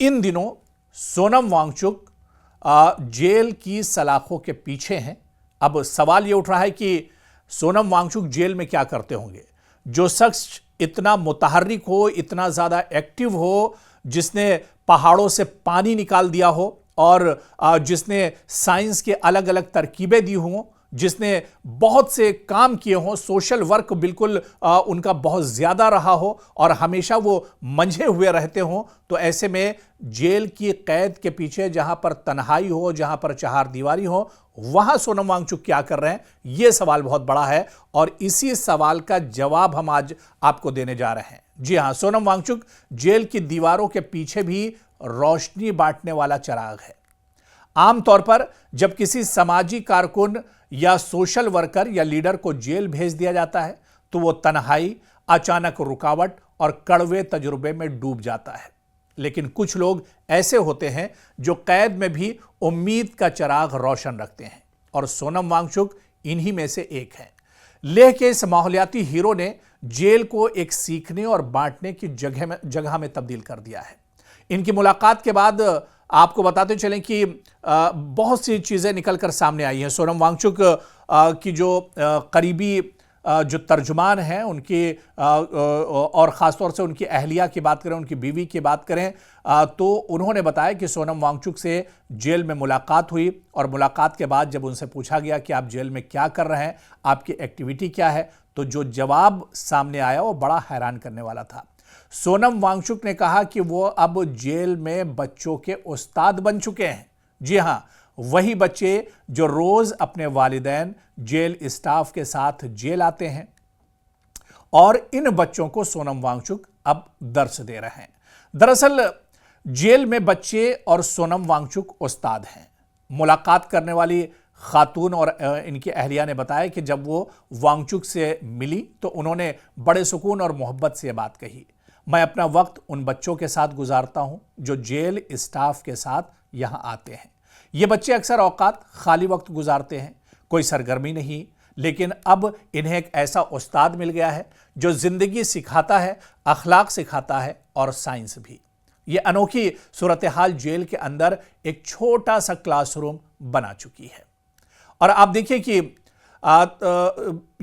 इन दिनों सोनम वांगचुक जेल की सलाखों के पीछे हैं। अब सवाल यह उठ रहा है कि सोनम वांगचुक जेल में क्या करते होंगे। जो शख्स इतना मुतहर्रिक हो, इतना ज्यादा एक्टिव हो, जिसने पहाड़ों से पानी निकाल दिया हो और जिसने साइंस के अलग अलग तरकीबें दी हों, जिसने बहुत से काम किए हों, सोशल वर्क बिल्कुल उनका बहुत ज्यादा रहा हो और हमेशा वो मंझे हुए रहते हों, तो ऐसे में जेल की कैद के पीछे जहां पर तन्हाई हो, जहां पर चहारदीवारी हो, वहां सोनम वांगचुक क्या कर रहे हैं, यह सवाल बहुत बड़ा है और इसी सवाल का जवाब हम आज आपको देने जा रहे हैं। जी हां, सोनम वांगचुक जेल की दीवारों के पीछे भी रोशनी बांटने वाला चिराग है। आमतौर पर जब किसी सामाजिक कारकुन या सोशल वर्कर या लीडर को जेल भेज दिया जाता है तो वो तन्हाई, अचानक रुकावट और कड़वे तजुर्बे में डूब जाता है। लेकिन कुछ लोग ऐसे होते हैं जो कैद में भी उम्मीद का चिराग रोशन रखते हैं और सोनम वांगचुक इन्हीं में से एक है। लेह के इस माहौलियाती हीरो ने जेल को एक सीखने और बांटने की जगह में तब्दील कर दिया है। इनकी मुलाकात के बाद आपको बताते चलें कि बहुत सी चीजें निकलकर सामने आई हैं। सोनम वांगचुक की जो करीबी जो तर्जुमान हैं उनकी और ख़ासतौर से उनकी अहलिया की बात करें, उनकी बीवी की बात करें, तो उन्होंने बताया कि सोनम वांगचुक से जेल में मुलाकात हुई और मुलाकात के बाद जब उनसे पूछा गया कि आप जेल में क्या कर रहे हैं, आपकी एक्टिविटी क्या है, तो जो जवाब सामने आया वो बड़ा हैरान करने वाला था। सोनम वांगचुक ने कहा कि वो अब जेल में बच्चों के उस्ताद बन चुके हैं। जी हां, वही बच्चे जो रोज अपने वालिदैन, जेल स्टाफ के साथ जेल आते हैं और इन बच्चों को सोनम वांगचुक अब दर्स दे रहे हैं। दरअसल जेल में बच्चे और सोनम वांगचुक उस्ताद हैं। मुलाकात करने वाली खातून और इनकी अहलिया ने बताया कि जब वो वांगचुक से मिली तो उन्होंने बड़े सुकून और मोहब्बत से बात कही, मैं अपना वक्त उन बच्चों के साथ गुजारता हूं जो जेल स्टाफ के साथ यहां आते हैं। ये बच्चे अक्सर औकात खाली वक्त गुजारते हैं, कोई सरगर्मी नहीं, लेकिन अब इन्हें एक ऐसा उस्ताद मिल गया है जो जिंदगी सिखाता है, अखलाक सिखाता है और साइंस भी। ये अनोखी सूरत हाल जेल के अंदर एक छोटा सा क्लासरूम बना चुकी है। और आप देखिए कि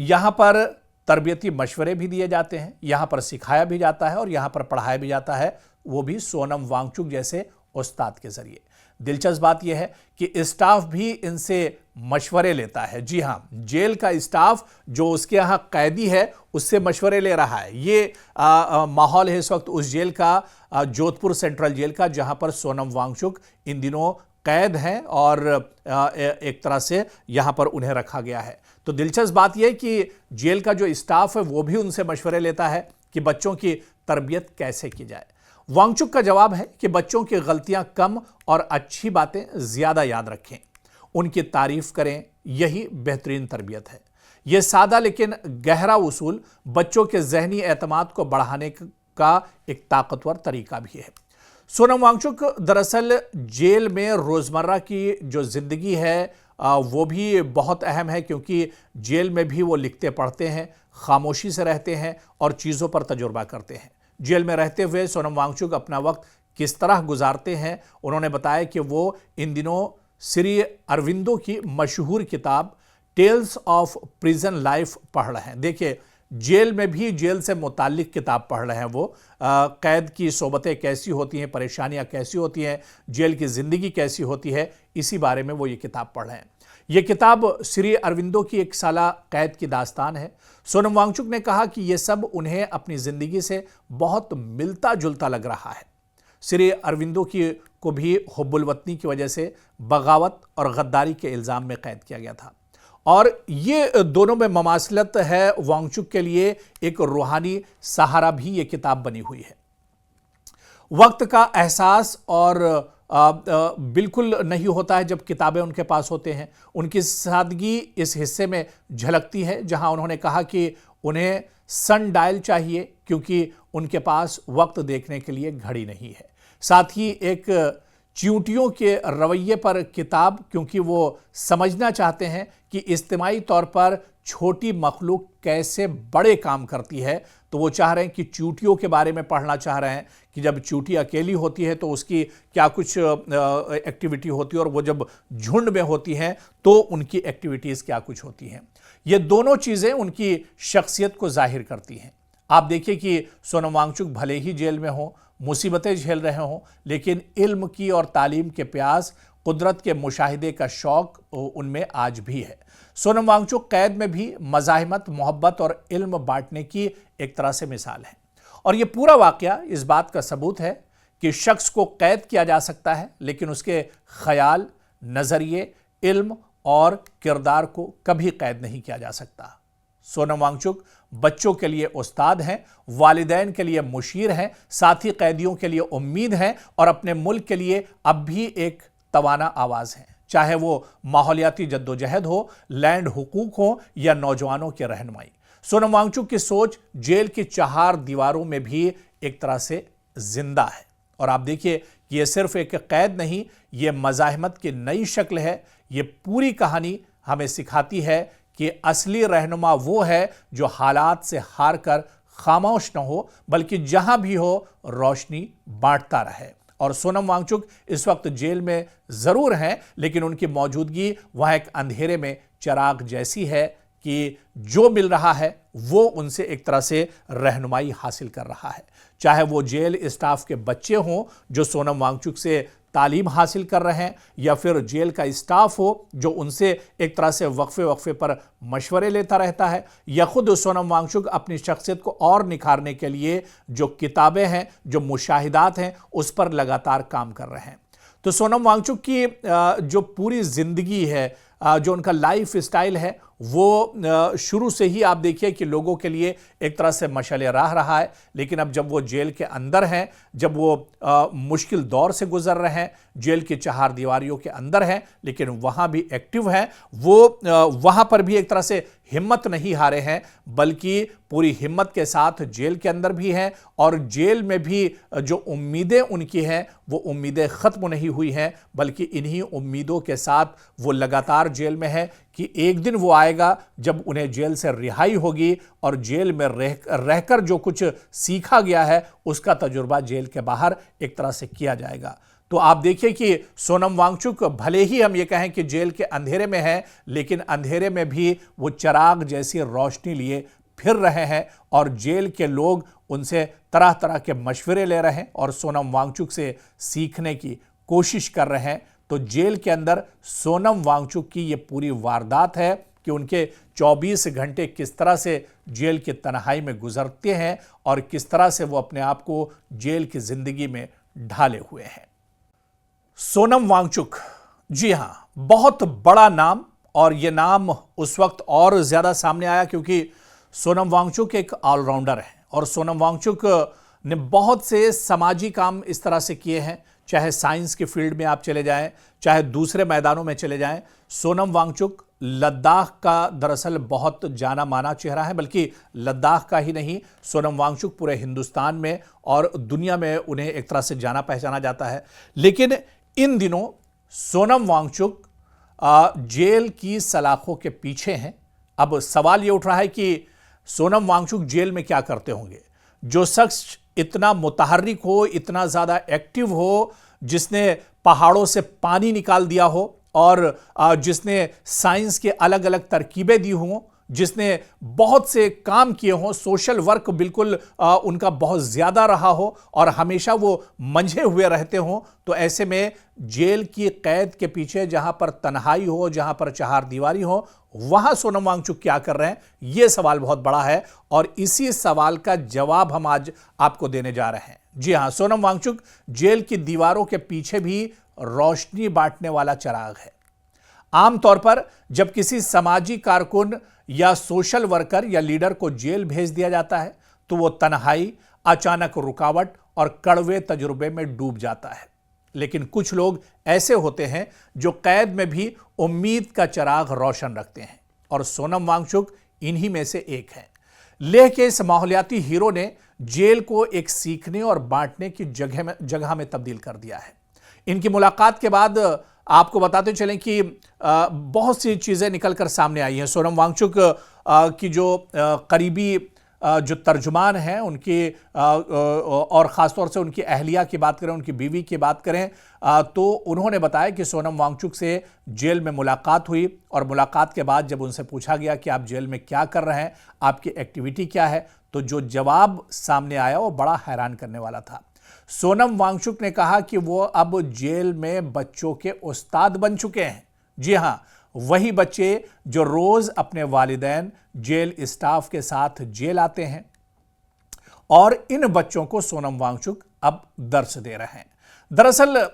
यहां पर तरबियती मशवरे भी दिए जाते हैं, यहां पर सिखाया भी जाता है और यहां पर पढ़ाया भी जाता है, वो भी सोनम वांगचुक जैसे उस्ताद के जरिए। दिलचस्प बात यह है कि स्टाफ भी इनसे मशवरे लेता है। जी हां, जेल का स्टाफ जो उसके यहां कैदी है उससे मशवरे ले रहा है। ये माहौल है इस वक्त उस जेल का, जोधपुर सेंट्रल जेल का, जहां पर सोनम वांगचुक इन दिनों कैद हैं और एक तरह से यहां पर उन्हें रखा गया है। तो दिलचस्प बात यह कि जेल का जो स्टाफ है वो भी उनसे मशवरे लेता है कि बच्चों की तरबियत कैसे की जाए। वांगचुक का जवाब है कि बच्चों की गलतियां कम और अच्छी बातें ज्यादा याद रखें, उनकी तारीफ करें, यही बेहतरीन तरबियत है। यह सादा लेकिन गहरा उसूल बच्चों के जहनी एतमाद को बढ़ाने का एक ताकतवर तरीका भी है। सोनम वांगचुक दरअसल जेल में रोजमर्रा की जो जिंदगी है वो भी बहुत अहम है, क्योंकि जेल में भी वो लिखते पढ़ते हैं, खामोशी से रहते हैं और चीज़ों पर तजुर्बा करते हैं। जेल में रहते हुए सोनम वांगचुक अपना वक्त किस तरह गुजारते हैं, उन्होंने बताया कि वो इन दिनों श्री अरविंदो की मशहूर किताब टेल्स ऑफ प्रिजन लाइफ पढ़ रहे हैं। देखिए, जेल में भी जेल से मुताल्लिक किताब पढ़ रहे हैं वो, कैद की सोबतें कैसी होती हैं, परेशानियां कैसी होती हैं, जेल की ज़िंदगी कैसी होती है, इसी बारे में वो ये किताब पढ़ रहे हैं। ये किताब श्री अरविंदो की एक साला कैद की दास्तान है। सोनम वांगचुक ने कहा कि ये सब उन्हें अपनी ज़िंदगी से बहुत मिलता जुलता लग रहा है। श्री अरविंदो को भी हुब्बुल वतनी की वजह से बगावत और गद्दारी के इल्ज़ाम में कैद किया गया था और ये दोनों में ममासलत है। वांगचुक के लिए एक रूहानी सहारा भी ये किताब बनी हुई है। वक्त का एहसास और बिल्कुल नहीं होता है जब किताबें उनके पास होते हैं। उनकी सादगी इस हिस्से में झलकती है जहां उन्होंने कहा कि उन्हें सन डायल चाहिए क्योंकि उनके पास वक्त देखने के लिए घड़ी नहीं है। साथ ही एक चींटियों के रवैये पर किताब, क्योंकि वो समझना चाहते हैं कि इज्तिमाई तौर पर छोटी मखलूक कैसे बड़े काम करती है, तो वो चाह रहे हैं कि चींटियों के बारे में पढ़ना चाह रहे हैं कि जब चींटी अकेली होती है तो उसकी क्या कुछ एक्टिविटी होती है और वो जब झुंड में होती हैं तो उनकी एक्टिविटीज़ क्या कुछ होती हैं। ये दोनों चीज़ें उनकी शख्सियत को जाहिर करती हैं। आप देखिए कि सोनम वांगचुक भले ही जेल में हो, मुसीबतें झेल रहे हों, लेकिन इल्म की और तालीम के प्यास, कुदरत के मुशाहिदे का शौक उनमें आज भी है। सोनम वांगचुक कैद में भी मज़ाहिमत, मोहब्बत और इल्म बांटने की एक तरह से मिसाल है। और ये पूरा वाक़या इस बात का सबूत है कि शख्स को कैद किया जा सकता है, लेकिन उसके ख्याल, नज़रिए, इल्म और किरदार को कभी कैद नहीं किया जा सकता। सोनम वांगचुक बच्चों के लिए उस्ताद हैं, वालिदैन के लिए मुशीर हैं, साथी कैदियों के लिए उम्मीद हैं और अपने मुल्क के लिए अब भी एक तवाना आवाज़ हैं। चाहे वो माहौलियाती जद्दोजहद हो, लैंड हुकूक हो या नौजवानों की रहनुमाई। सोनम वांगचुक की सोच जेल की 4 दीवारों में भी एक तरह से जिंदा है। और आप देखिए कि ये सिर्फ एक कैद नहीं, ये मज़ाहिमत की नई शक्ल है। ये पूरी कहानी हमें सिखाती है कि असली रहनुमा वो है जो हालात से हार कर खामोश न हो, बल्कि जहां भी हो रोशनी बांटता रहे। और सोनम वांगचुक इस वक्त जेल में जरूर हैं, लेकिन उनकी मौजूदगी वहां एक अंधेरे में चिराग जैसी है कि जो मिल रहा है वो उनसे एक तरह से रहनुमाई हासिल कर रहा है। चाहे वो जेल स्टाफ के बच्चे हों जो सोनम वांगचुक से तालीम हासिल कर रहे हैं, या फिर जेल का स्टाफ हो जो उनसे एक तरह से वक्फे पर मशवरे लेता रहता है, या खुद सोनम वांगचुक अपनी शख्सियत को और निखारने के लिए जो किताबें हैं, जो मुशाहिदात हैं, उस पर लगातार काम कर रहे हैं। तो सोनम वांगचुक की जो पूरी ज़िंदगी है, जो उनका लाइफ स्टाइल है, वो शुरू से ही आप देखिए कि लोगों के लिए एक तरह से मशाले राह रहा है। लेकिन अब जब वो जेल के अंदर हैं, जब वो मुश्किल दौर से गुजर रहे हैं, जेल की 4 दीवारियों के अंदर हैं, लेकिन वहाँ भी एक्टिव हैं, वो वहाँ पर भी एक तरह से हिम्मत नहीं हारे हैं, बल्कि पूरी हिम्मत के साथ जेल के अंदर भी हैं। और जेल में भी जो उम्मीदें उनकी हैं वो उम्मीदें ख़त्म नहीं हुई हैं, बल्कि इन्हीं उम्मीदों के साथ वो लगातार जेल में है कि एक दिन वो आएगा जब उन्हें जेल से रिहाई होगी और जेल में रहकर जो कुछ सीखा गया है उसका तजुर्बा जेल के बाहर एक तरह से किया जाएगा। तो आप देखिए कि सोनम वांगचुक भले ही हम ये कहें कि जेल के अंधेरे में है, लेकिन अंधेरे में भी वो चिराग जैसी रोशनी लिए फिर रहे हैं और जेल के लोग उनसे तरह तरह के मशवरे ले रहे हैं और सोनम वांगचुक से सीखने की कोशिश कर रहे हैं। तो जेल के अंदर सोनम वांगचुक की ये पूरी वारदात है कि उनके 24 घंटे किस तरह से जेल की तन्हाई में गुजरते हैं और किस तरह से वो अपने आप को जेल की जिंदगी में ढाले हुए हैं। सोनम वांगचुक, जी हां, बहुत बड़ा नाम, और ये नाम उस वक्त और ज्यादा सामने आया क्योंकि सोनम वांगचुक एक ऑलराउंडर है और सोनम वांगचुक ने बहुत से समाजी काम इस तरह से किए हैं। चाहे साइंस के फील्ड में आप चले जाएं, चाहे दूसरे मैदानों में चले जाएं, सोनम वांगचुक लद्दाख का दरअसल बहुत जाना माना चेहरा है। बल्कि लद्दाख का ही नहीं, सोनम वांगचुक पूरे हिंदुस्तान में और दुनिया में उन्हें एक तरह से जाना पहचाना जाता है। लेकिन इन दिनों सोनम वांगचुक जेल की सलाखों के पीछे हैं। अब सवाल ये उठ रहा है कि सोनम वांगचुक जेल में क्या करते होंगे। जो शख्स इतना मुतहर्रिक हो, इतना ज़्यादा एक्टिव हो, जिसने पहाड़ों से पानी निकाल दिया हो और जिसने साइंस के अलग अलग तरकीबें दी हों, जिसने बहुत से काम किए हों, सोशल वर्क बिल्कुल उनका बहुत ज़्यादा रहा हो और हमेशा वो मंझे हुए रहते हों, तो ऐसे में जेल की कैद के पीछे जहां पर तन्हाई हो, जहां पर 4 दीवारी हो, वहां सोनम वांगचुक क्या कर रहे हैं, यह सवाल बहुत बड़ा है। और इसी सवाल का जवाब हम आज आपको देने जा रहे हैं। जी हां, सोनम वांगचुक जेल की दीवारों के पीछे भी रोशनी बांटने वाला चिराग है। आमतौर पर जब किसी समाजी कारकुन या सोशल वर्कर या लीडर को जेल भेज दिया जाता है तो वो तन्हाई, अचानक रुकावट और कड़वे तजुर्बे में डूब जाता है। लेकिन कुछ लोग ऐसे होते हैं जो कैद में भी उम्मीद का चिराग रोशन रखते हैं और सोनम वांगचुक इन्हीं में से एक है। लेह के इस माहौलियाती हीरो ने जेल को एक सीखने और बांटने की जगह में तब्दील कर दिया है। इनकी मुलाकात के बाद आपको बताते चलें कि बहुत सी चीज़ें निकल कर सामने आई हैं। सोनम वांगचुक की जो करीबी जो तर्जुमान हैं उनकी और ख़ासतौर से उनकी अहलिया की बात करें, उनकी बीवी की बात करें, तो उन्होंने बताया कि सोनम वांगचुक से जेल में मुलाकात हुई और मुलाकात के बाद जब उनसे पूछा गया कि आप जेल में क्या कर रहे हैं, आपकी एक्टिविटी क्या है, तो जो जवाब सामने आया वो बड़ा हैरान करने वाला था। सोनम वांगचुक ने कहा कि वो अब जेल में बच्चों के उस्ताद बन चुके हैं। जी हां, वही बच्चे जो रोज अपने वालिदैन जेल स्टाफ के साथ जेल आते हैं, और इन बच्चों को सोनम वांगचुक अब दर्स दे रहे हैं। दरअसल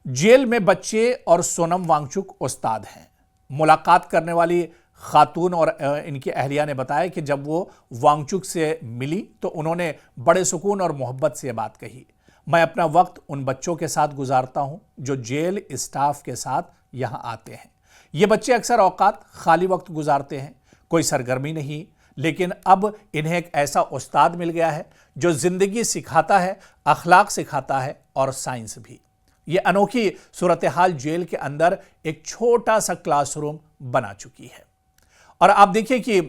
जेल में बच्चे और सोनम वांगचुक उस्ताद हैं। मुलाकात करने वाली खातून और इनकी अहलिया ने बताया कि जब वो वांगचुक से मिली तो उन्होंने बड़े सुकून और मोहब्बत से बात कही, मैं अपना वक्त उन बच्चों के साथ गुजारता हूं जो जेल स्टाफ के साथ यहां आते हैं। ये बच्चे अक्सर औकात खाली वक्त गुजारते हैं, कोई सरगर्मी नहीं, लेकिन अब इन्हें एक ऐसा उस्ताद मिल गया है जो जिंदगी सिखाता है, अखलाक सिखाता है और साइंस भी। ये अनोखी सूरत हाल जेल के अंदर एक छोटा सा क्लासरूम बना चुकी है। और आप देखिए कि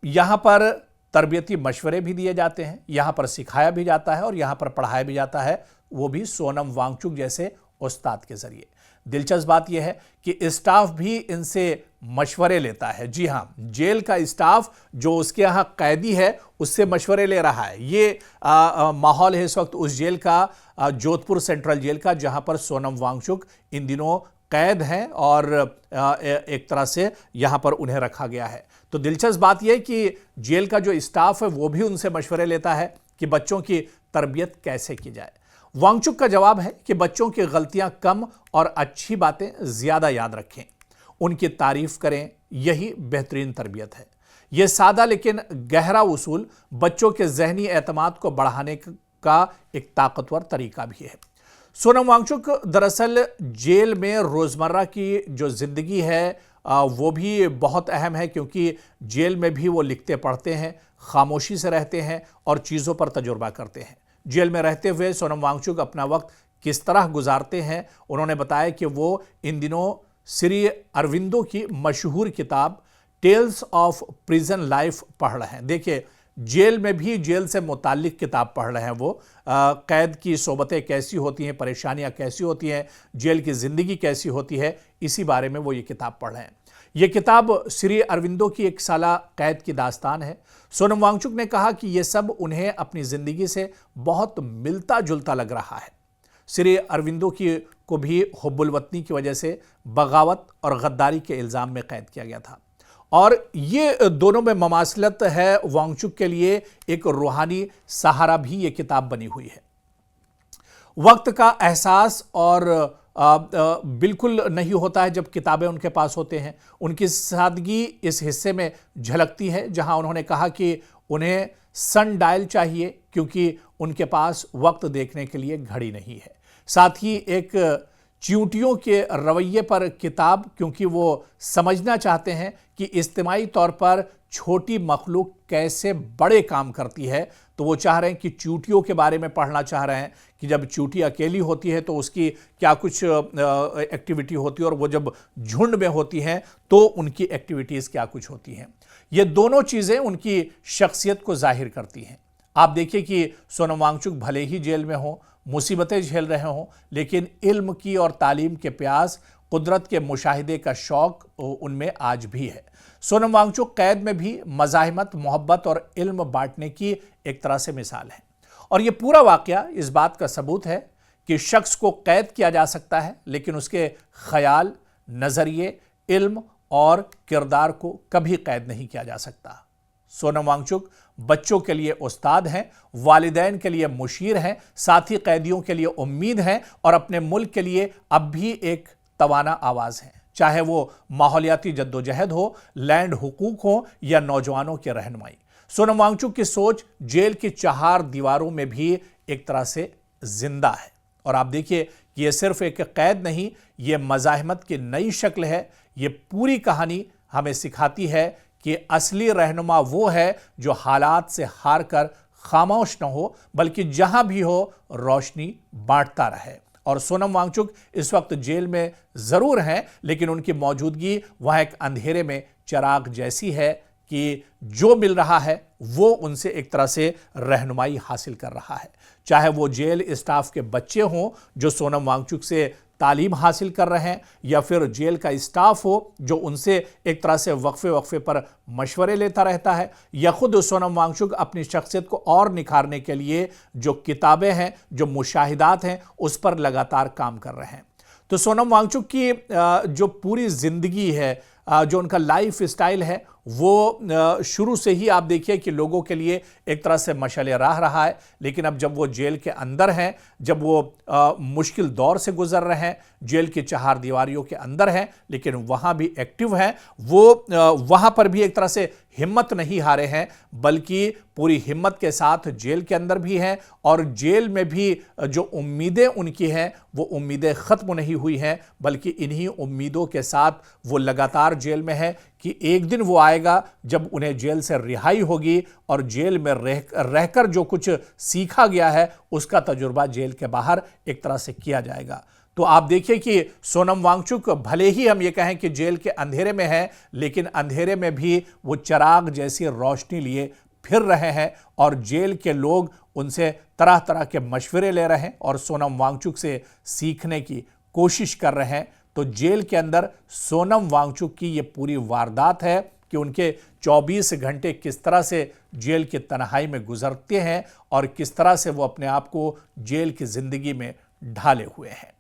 यहां पर तरबियती मशवरे भी दिए जाते हैं, यहां पर सिखाया भी जाता है और यहां पर पढ़ाया भी जाता है, वो भी सोनम वांगचुक जैसे उस्ताद के जरिए। दिलचस्प बात यह है कि स्टाफ भी इनसे मशवरे लेता है। जी हां, जेल का स्टाफ जो उसके यहां कैदी है उससे मशवरे ले रहा है। ये माहौल है इस वक्त उस जेल का, जोधपुर सेंट्रल जेल का, जहां पर सोनम वांगचुक इन दिनों कैद हैं और एक तरह से यहां पर उन्हें रखा गया है। तो दिलचस्प बात यह कि जेल का जो स्टाफ है वो भी उनसे मशवरे लेता है कि बच्चों की तरबियत कैसे की जाए। वांगचुक का जवाब है कि बच्चों की गलतियां कम और अच्छी बातें ज्यादा याद रखें, उनकी तारीफ करें, यही बेहतरीन तरबियत है। यह सादा लेकिन गहरा उसूल बच्चों के जहनी एतमाद को बढ़ाने का एक ताकतवर तरीका भी है। सोनम वांगचुक दरअसल जेल में रोजमर्रा की जो जिंदगी है वो भी बहुत अहम है, क्योंकि जेल में भी वो लिखते पढ़ते हैं, खामोशी से रहते हैं और चीज़ों पर तजुर्बा करते हैं। जेल में रहते हुए सोनम वांगचुक अपना वक्त किस तरह गुजारते हैं, उन्होंने बताया कि वो इन दिनों श्री अरविंदो की मशहूर किताब टेल्स ऑफ प्रिजन लाइफ पढ़ रहे हैं। देखिए, जेल में भी जेल से मुताल्लिक किताब पढ़ रहे हैं वो, कैद की सोबतें कैसी होती हैं, परेशानियां कैसी होती हैं, जेल की ज़िंदगी कैसी होती है, इसी बारे में वो ये किताब पढ़ रहे हैं। ये किताब श्री अरविंदो की एक साला कैद की दास्तान है। सोनम वांगचुक ने कहा कि ये सब उन्हें अपनी ज़िंदगी से बहुत मिलता जुलता लग रहा है। श्री अरविंदो को भी हुब्बुल वतनी की वजह से बगावत और गद्दारी के इल्ज़ाम में कैद किया गया था, और ये दोनों में ममासलत है। वांगचुक के लिए एक रूहानी सहारा भी ये किताब बनी हुई है। वक्त का एहसास और बिल्कुल नहीं होता है जब किताबें उनके पास होते हैं। उनकी सादगी इस हिस्से में झलकती है जहां उन्होंने कहा कि उन्हें सन डायल चाहिए क्योंकि उनके पास वक्त देखने के लिए घड़ी नहीं है। साथ ही एक चींटियों के रवैये पर किताब, क्योंकि वो समझना चाहते हैं कि इज्तिमाई तौर पर छोटी मखलूक कैसे बड़े काम करती है, तो वो चाह रहे हैं कि चींटियों के बारे में पढ़ना चाह रहे हैं कि जब चींटी अकेली होती है तो उसकी क्या कुछ एक्टिविटी होती है, और वो जब झुंड में होती हैं तो उनकी एक्टिविटीज़ क्या कुछ होती हैं। ये दोनों चीज़ें उनकी शख्सियत को जाहिर करती हैं। आप देखिए कि सोनम वांगचुक भले ही जेल में हों, मुसीबतें झेल रहे हों, लेकिन इल्म की और तालीम के प्यास, कुदरत के मुशाहिदे का शौक उनमें आज भी है। सोनम वांगचुक कैद में भी मज़ाहिमत, मोहब्बत और इल्म बांटने की एक तरह से मिसाल है, और ये पूरा वाक़या इस बात का सबूत है कि शख्स को कैद किया जा सकता है, लेकिन उसके ख्याल, नज़रिए, इल्म और किरदार को कभी कैद नहीं किया जा सकता। सोनम वांगचुक बच्चों के लिए उस्ताद हैं, वालिदैन के लिए मुशीर हैं, साथ ही कैदियों के लिए उम्मीद हैं और अपने मुल्क के लिए अब भी एक तवाना आवाज़ हैं, चाहे वो माहौलियाती जद्दोजहद हो, लैंड हुकूक हो या नौजवानों की रहनुमाई। सोनम वांगचुक की सोच जेल की 4 दीवारों में भी एक तरह से जिंदा है, और आप देखिए कि यह सिर्फ एक कैद नहीं, ये मज़ाहिमत की नई शक्ल है। ये पूरी कहानी हमें सिखाती है कि असली रहनुमा वो है जो हालात से हार कर खामोश न हो, बल्कि जहां भी हो रोशनी बांटता रहे। और सोनम वांगचुक इस वक्त जेल में जरूर हैं, लेकिन उनकी मौजूदगी वहां एक अंधेरे में चिराग जैसी है कि जो मिल रहा है वो उनसे एक तरह से रहनुमाई हासिल कर रहा है, चाहे वो जेल स्टाफ के बच्चे हों जो सोनम वांगचुक से तालीम हासिल कर रहे हैं, या फिर जेल का स्टाफ हो जो उनसे एक तरह से वक्फे वक्फे पर मशवरे लेता रहता है, या खुद सोनम वांगचुक अपनी शख्सियत को और निखारने के लिए जो किताबें हैं, जो मुशाहिदात हैं, उस पर लगातार काम कर रहे हैं। तो सोनम वांगचुक की जो पूरी ज़िंदगी है, जो उनका लाइफ स्टाइल है, वो शुरू से ही आप देखिए कि लोगों के लिए एक तरह से मशाले राह रहा है। लेकिन अब जब वो जेल के अंदर हैं, जब वो मुश्किल दौर से गुजर रहे हैं, जेल की चार दीवारियों के अंदर हैं, लेकिन वहाँ भी एक्टिव हैं, वो वहाँ पर भी एक तरह से हिम्मत नहीं हारे हैं, बल्कि पूरी हिम्मत के साथ जेल के अंदर भी हैं, और जेल में भी जो उम्मीदें उनकी हैं वो उम्मीदें ख़त्म नहीं हुई हैं, बल्कि इन्हीं उम्मीदों के साथ वो लगातार जेल में है कि एक दिन वो आएगा जब उन्हें जेल से रिहाई होगी और जेल में रहकर जो कुछ सीखा गया है उसका तजुर्बा जेल के बाहर एक तरह से किया जाएगा। तो आप देखिए कि सोनम वांगचुक भले ही हम ये कहें कि जेल के अंधेरे में है, लेकिन अंधेरे में भी वो चिराग जैसी रोशनी लिए फिर रहे हैं, और जेल के लोग उनसे तरह तरह के मशवरे ले रहे हैं और सोनम वांगचुक से सीखने की कोशिश कर रहे हैं। तो जेल के अंदर सोनम वांगचुक की ये पूरी वारदात है कि उनके 24 घंटे किस तरह से जेल की तन्हाई में गुजरते हैं और किस तरह से वो अपने आप को जेल की ज़िंदगी में ढाले हुए हैं।